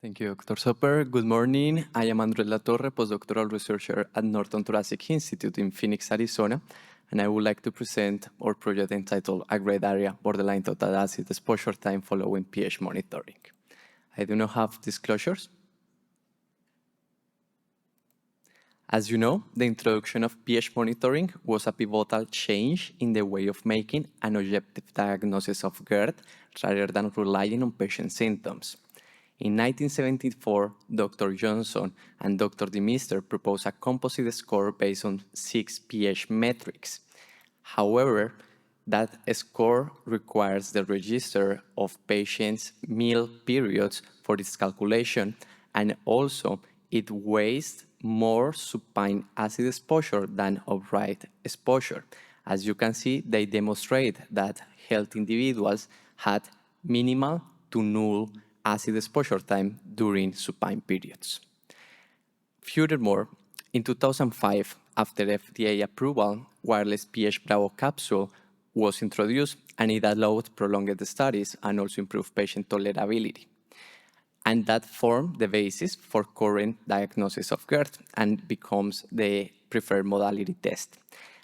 Thank you, Dr. Soper. Good morning. I am Andrés Latorre, postdoctoral researcher at Norton Thoracic Institute in Phoenix, Arizona, and I would like to present our project entitled A Great Area Borderline Total Acid Exposure Time Following pH Monitoring. I do not have disclosures. As you know, the introduction of pH monitoring was a pivotal change in the way of making an objective diagnosis of GERD rather than relying on patient symptoms. In 1974, Dr. Johnson and Dr. DeMeester proposed a composite score based on 6 pH metrics. However, that score requires the register of patients' meal periods for its calculation, and also it wastes more supine acid exposure than upright exposure. As you can see, they demonstrate that healthy individuals had minimal to null acid exposure time during supine periods. Furthermore, in 2005, after FDA approval, wireless pH Bravo capsule was introduced, and it allowed prolonged studies and also improved patient tolerability. And that formed the basis for current diagnosis of GERD and becomes the preferred modality test.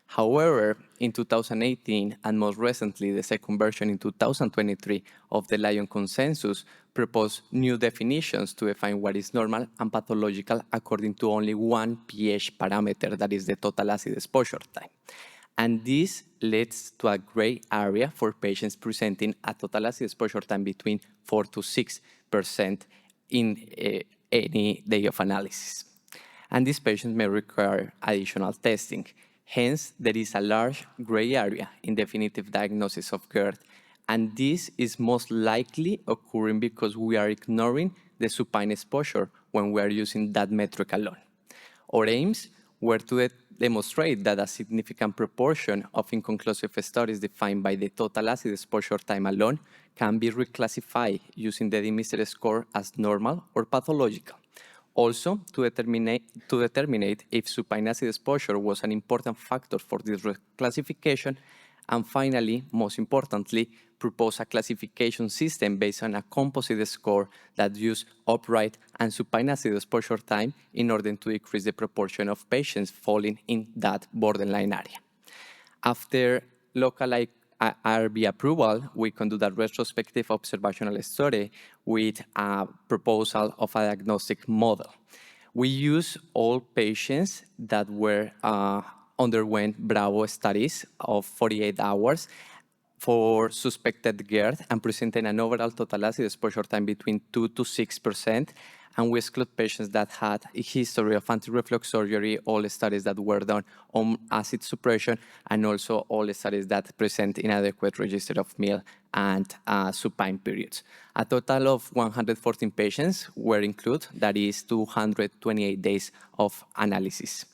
However, in 2018, and most recently the second version in 2023 of the Lyon Consensus, proposed new definitions to define what is normal and pathological according to only one pH parameter, that is the total acid exposure time. And this leads to a gray area for patients presenting a total acid exposure time between 4 to 6% in any day of analysis. And these patients may require additional testing. Hence, there is a large gray area in definitive diagnosis of GERD, and this is most likely occurring because we are ignoring the supine exposure when we are using that metric alone. Our aims were to demonstrate that a significant proportion of inconclusive studies defined by the total acid exposure time alone can be reclassified using the DeMeester score as normal or pathological. Also, to determine if supine acid exposure was an important factor for this reclassification, and finally, most importantly, propose a classification system based on a composite score that used upright and supine acid exposure time in order to decrease the proportion of patients falling in that borderline area. After local IRB approval, we conducted a retrospective observational study with a proposal of a diagnostic model. We used all patients that underwent Bravo studies of 48 hours for suspected GERD and presented an overall total acid exposure time between 2 to 6%, and we exclude patients that had a history of anti-reflux surgery, all studies that were done on acid suppression, and also all studies that present inadequate register of meal and supine periods. A total of 114 patients were included, that is 228 days of analysis.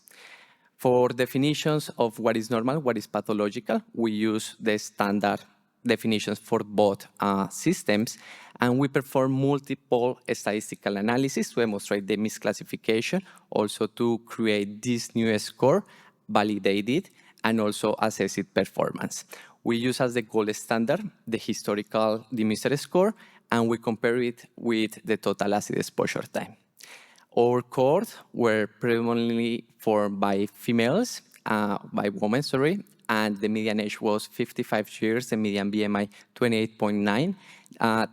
For definitions of what is normal, what is pathological, we use the standard definitions for both systems, and we perform multiple statistical analysis to demonstrate the misclassification, also to create this new score, validate it, and also assess its performance. We use as the gold standard the historical DeMeester score, and we compare it with the total acid exposure time. Our cohorts were predominantly formed by females, by women, and the median age was 55 years, the median BMI 28.9.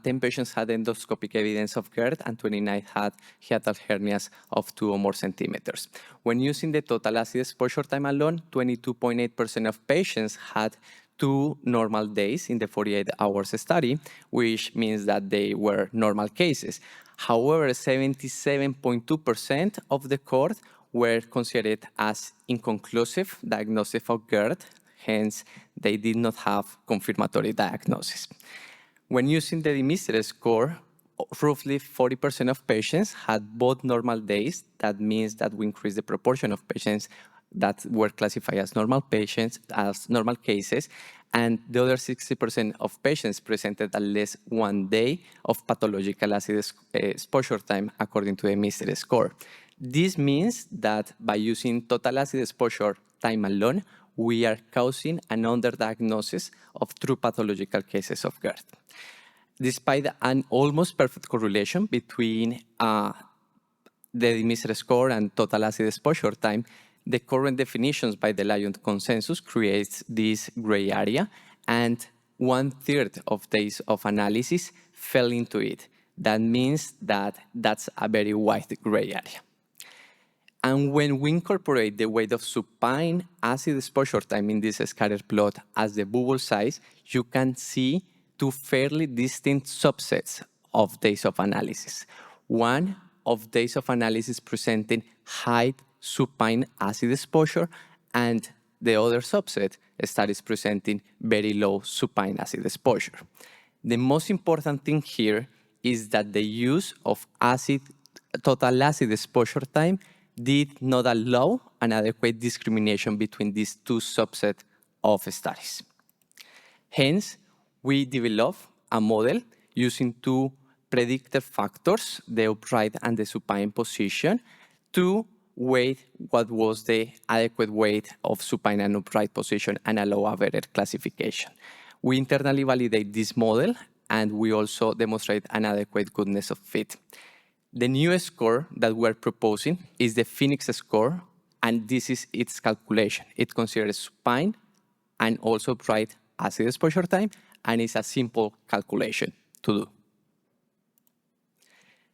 10 patients had endoscopic evidence of GERD, and 29 had hiatal hernias of 2 or more centimeters. When using the total acid exposure time alone, 22.8% of patients had 2 normal days in the 48 hours study, which means that they were normal cases. However, 77.2% of the cohort were considered as inconclusive diagnosis of GERD, hence they did not have confirmatory diagnosis. When using the DeMeester score, roughly 40% of patients had both normal days. That means that we increased the proportion of patients that were classified as normal patients, as normal cases, and the other 60% of patients presented at least 1 day of pathological acid exposure time according to the DeMeester score. This means that by using total acid exposure time alone, we are causing an underdiagnosis of true pathological cases of GERD. Despite an almost perfect correlation between the Dimistre score and total acid exposure time, the current definitions by the Lyon consensus creates this gray area, and 1/3 of days of analysis fell into it. That means that that's a very wide gray area. And when we incorporate the weight of supine acid exposure time in this scatter plot as the bubble size, you can see two fairly distinct subsets of days of analysis. One of days of analysis presenting high supine acid exposure, and the other subset studies presenting very low supine acid exposure. The most important thing here is that the use of total acid exposure time did not allow an adequate discrimination between these two subsets of studies. Hence, we developed a model using two predictor factors, the upright and the supine position, to weigh what was the adequate weight of supine and upright position and allow a better classification. We internally validate this model, and we also demonstrate an adequate goodness of fit. The new score that we're proposing is the Phoenix score, and this is its calculation. It considers supine and also upright acid exposure time, and it's a simple calculation to do.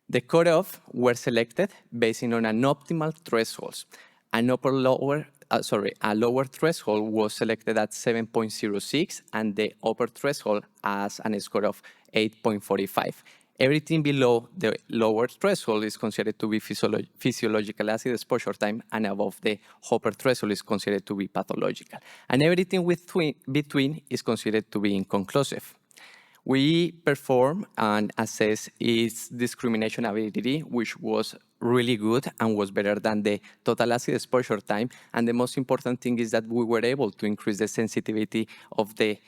The cutoff were selected based on an optimal threshold. A lower threshold was selected at 7.06, and the upper threshold as a score of 8.45. Everything below the lower threshold is considered to be physiological acid exposure time, and above the upper threshold is considered to be pathological. And everything between is considered to be inconclusive. We perform and assess its discrimination ability, which was really good and was better than the total acid exposure time. And the most important thing is that we were able to increase the sensitivity of the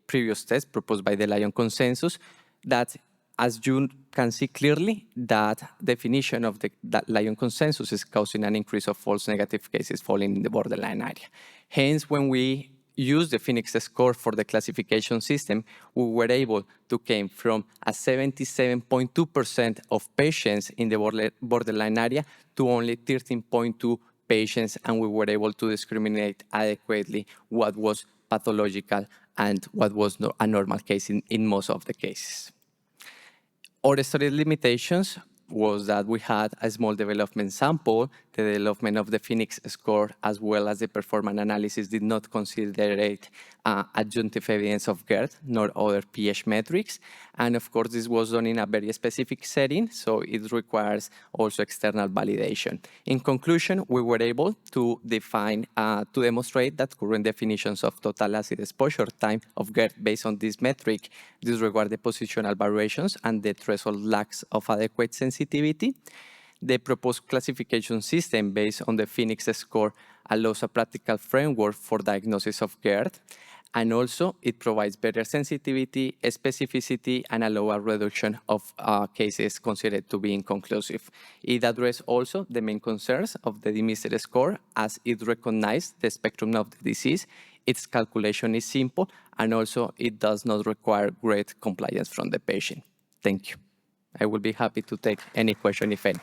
previous test proposed by the Lyon consensus, that, as you can see clearly, that definition of that Lyon consensus is causing an increase of false negative cases falling in the borderline area. Hence, when we use the Phoenix score for the classification system, we were able to came from a 77.2% of patients in the borderline area to only 13.2 patients, and we were able to discriminate adequately what was pathological and what was a normal case in most of the cases. Our study limitations was that we had a small development sample. The development of the Phoenix score, as well as the performance analysis, did not consider adjunctive evidence of GERD nor other pH metrics. And of course, this was done in a very specific setting, so it requires also external validation. In conclusion, we were able to demonstrate that current definitions of total acid exposure time of GERD based on this metric disregard the positional variations and the threshold lacks of adequate sensitivity. The proposed classification system based on the Phoenix score allows a practical framework for diagnosis of GERD, and also it provides better sensitivity, specificity, and allow a reduction of cases considered to be inconclusive. It addresses also the main concerns of the Dimistre score, as it recognizes the spectrum of the disease. Its calculation is simple, and also it does not require great compliance from the patient. Thank you. I will be happy to take any question, if any.